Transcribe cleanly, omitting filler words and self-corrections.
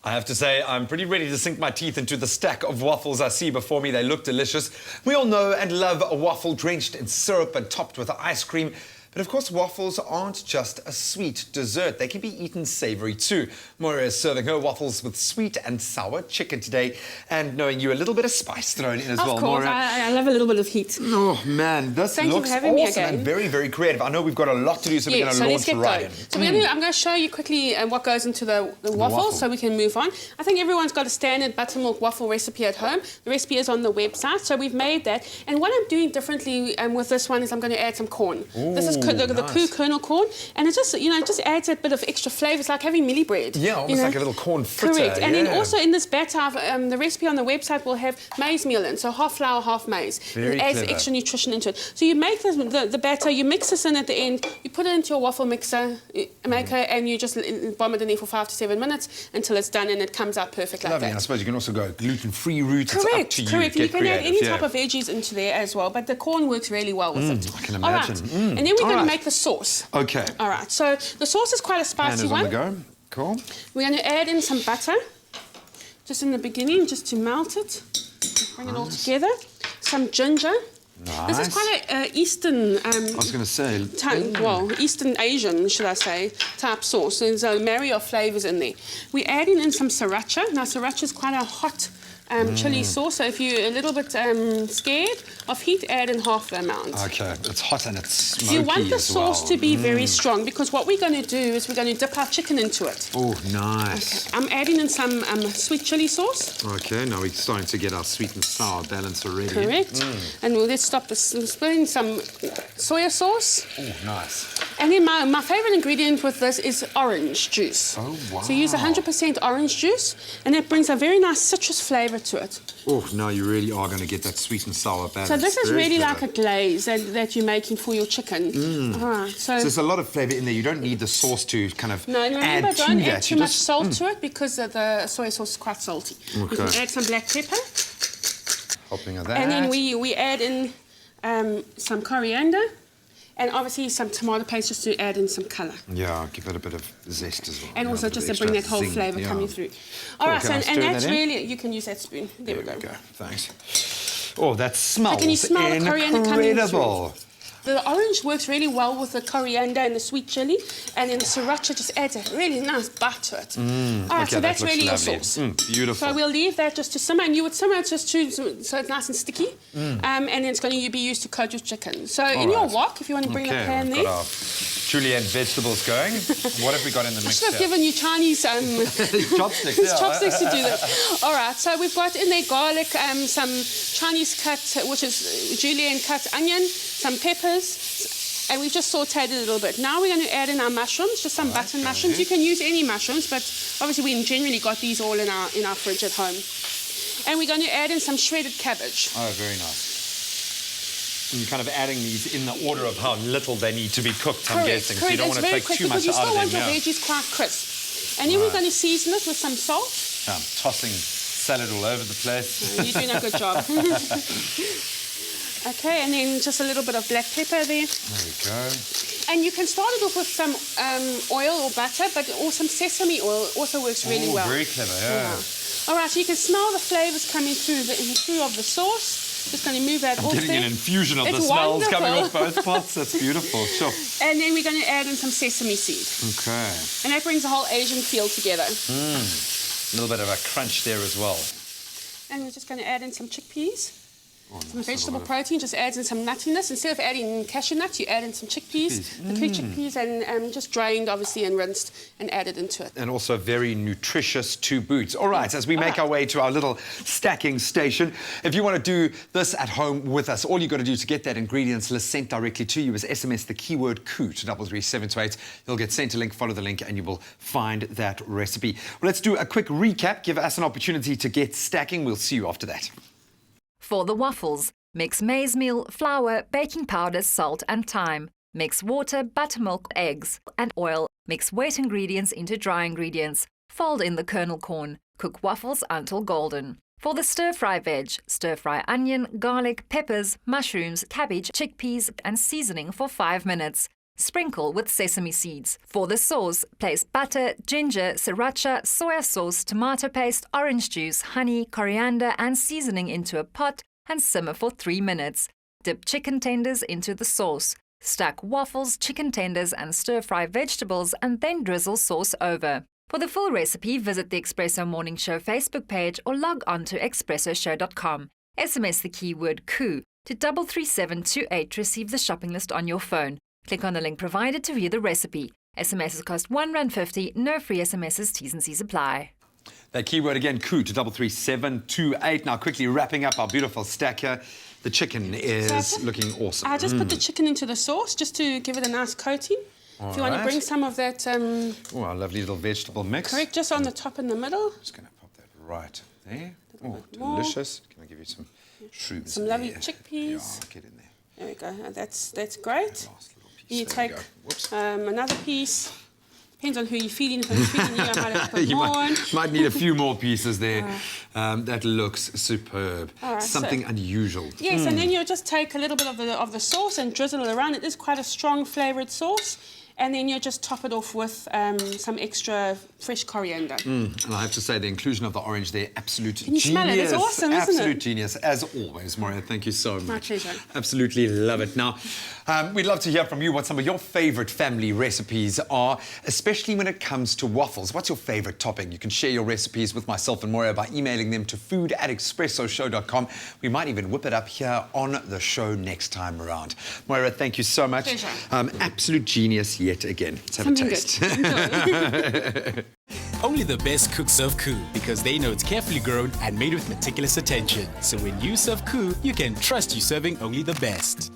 I have to say, I'm pretty ready to sink my teeth into the stack of waffles I see before me. They look delicious. We all know and love a waffle drenched in syrup and topped with ice cream. But of course, waffles aren't just a sweet dessert. They can be eaten savoury too. Moira is serving her waffles with sweet and sour chicken today. And knowing you, a little bit of spice thrown in as well, Moira. I love a little bit of heat. Oh, man, this looks awesome and very, very creative. I know we've got a lot to do, so we're going to launch right in. So I'm going to show you quickly what goes into the waffle so we can move on. I think everyone's got a standard buttermilk waffle recipe at home. The recipe is on the website, so we've made that. And what I'm doing differently with this one is I'm going to add some corn. This is the KOO kernel corn, and it just just adds that bit of extra flavour. It's like having millie bread. Yeah, almost like a little corn fritter. Correct. And then also in this batter, the recipe on the website will have maize meal in, so half flour, half maize. Very it adds extra nutrition into it. So you make the batter, you mix this in at the end, you put it into your waffle maker, and you just bomb it in there for 5 to 7 minutes until it's done, and it comes out perfect like that. And I suppose you can also go gluten-free route. Correct, it's up to you. correct. You can add any type of veggies into there as well, but the corn works really well with it. I can imagine. All right. And then we're going to make the sauce. Okay. All right. So the sauce is quite a spicy one. On the go. Cool. We're going to add in some butter, just in the beginning, just to melt it. Bring it all together. Some ginger. Nice. This is quite an Eastern... I was going to say... Eastern Asian, should I say, type sauce. So there's a marry of flavours in there. We're adding in some sriracha. Now, sriracha is quite a hot chili sauce, so if you're a little bit scared of heat, add in half the amount. Okay, it's hot and it's smoky. You want the sauce to be very strong, because what we're going to do is we're going to dip our chicken into it. Oh, nice. Okay. I'm adding in some sweet chili sauce. Okay, now we're starting to get our sweet and sour balance already. Correct. And let's stop the spoon. Some soya sauce. Oh, nice. And then my favourite ingredient with this is orange juice. Oh, wow. So use 100% orange juice, and it brings a very nice citrus flavour to it. Oh, now you really are going to get that sweet and sour balance. So this is really like a glaze that you're making for your chicken. All right. So there's a lot of flavour in there. You don't need the sauce to kind of add to that. Don't add too much salt to it, because the soy sauce is quite salty. Okay. You can add some black pepper. Helping of that. And then we add in some coriander. And obviously some tomato paste just to add in some colour. Yeah, give it a bit of zest as well. And also just to bring that whole flavour coming through. All right, so, and that's really, you can use that spoon. There we go. Thanks. Oh, that smells so can you smell the coriander coming through? The orange works really well with the coriander and the sweet chilli, and then the sriracha just adds a really nice bite to it. All right, so that's really your sauce. Beautiful. So we'll leave that just to simmer, and you would simmer it just so it's nice and sticky, and then it's going to be used to coat your chicken. So in your wok, if you want to bring the pan there. Got our julienne vegetables going. What have we got in the mix? I should have given you Chinese chopsticks. Chopsticks to do that. All right, so we've got in there garlic, some Chinese cut, which is julienne cut onion, some peppers, and we've just sautéed it a little bit. Now we're going to add in our mushrooms, just some button mushrooms. You can use any mushrooms, but obviously we generally got these all in our fridge at home. And we're going to add in some shredded cabbage. Oh, very nice. And you're kind of adding these in the order of how little they need to be cooked, I'm guessing. So you don't want to take too much out of them. Because you still want your veggies quite crisp. And then we're going to season it with some salt. I'm tossing salad all over the place. You're doing a good job. Okay, and then just a little bit of black pepper there. There we go. And you can start it off with some oil or butter, or some sesame oil also works really well. Very clever, yeah. All right, so you can smell the flavours coming through of the sauce. Just going to move that off there. Getting an infusion of the smells coming off both pots. That's beautiful, sure. And then we're going to add in some sesame seed. Okay. And that brings the whole Asian feel together. A little bit of a crunch there as well. And we're just going to add in some chickpeas. Some vegetable protein just adds in some nuttiness. Instead of adding cashew nuts, you add in some chickpeas. The 3 chickpeas, and just drained, obviously, and rinsed, and added into it. And also very nutritious to boot. All right, as we make our way to our little stacking station, if you want to do this at home with us, all you've got to do to get that ingredients list sent directly to you is SMS the keyword KOO to 33728. You'll get sent a link, follow the link, and you will find that recipe. Well, let's do a quick recap. Give us an opportunity to get stacking. We'll see you after that. For the waffles, mix maize meal, flour, baking powder, salt and thyme. Mix water, buttermilk, eggs and oil. Mix wet ingredients into dry ingredients. Fold in the kernel corn. Cook waffles until golden. For the stir-fry veg, stir-fry onion, garlic, peppers, mushrooms, cabbage, chickpeas and seasoning for 5 minutes. Sprinkle with sesame seeds. For the sauce, place butter, ginger, sriracha, soya sauce, tomato paste, orange juice, honey, coriander and seasoning into a pot and simmer for 3 minutes. Dip chicken tenders into the sauce. Stack waffles, chicken tenders and stir-fry vegetables and then drizzle sauce over. For the full recipe, visit the Expresso Morning Show Facebook page or log on to expressoshow.com. SMS the keyword KOO to 33728 to receive the shopping list on your phone. Click on the link provided to view the recipe. SMSs cost R1.50, no free SMSs, T's and C's apply. That keyword again, KOO to 33728. Now quickly wrapping up our beautiful stack here. The chicken is looking awesome. I just put the chicken into the sauce just to give it a nice coating. If you want to bring some of that... oh, our lovely little vegetable mix. Correct, just on the top and the middle. Just going to pop that right there. Oh, delicious. Can I give you some shrooms? Some lovely chickpeas. Yeah, get in there. There we go. That's great. Last little piece. You There take we go. another piece. Depends on who you're feeding. If I'm feeding you, I might have to put You more on. might need a few more pieces there. That looks superb. All right, Something unusual. Yes, and then you'll just take a little bit of the sauce and drizzle it around. It is quite a strong flavoured sauce. And then you just top it off with some extra fresh coriander. And I have to say, the inclusion of the orange there, absolute Can you genius. smell it? It's awesome, isn't it? Absolute genius, as always, Moira. Thank you so much. My pleasure. Absolutely love it. Now, we'd love to hear from you what some of your favourite family recipes are, especially when it comes to waffles. What's your favourite topping? You can share your recipes with myself and Moira by emailing them to food@expressoshow.com. We might even whip it up here on the show next time around. Moira, thank you so much. Pleasure. Absolute genius yet again. Let's have Something a taste. good. Enjoy. Only the best cooks serve KOO because they know it's carefully grown and made with meticulous attention. So when you serve KOO, you can trust you're serving only the best.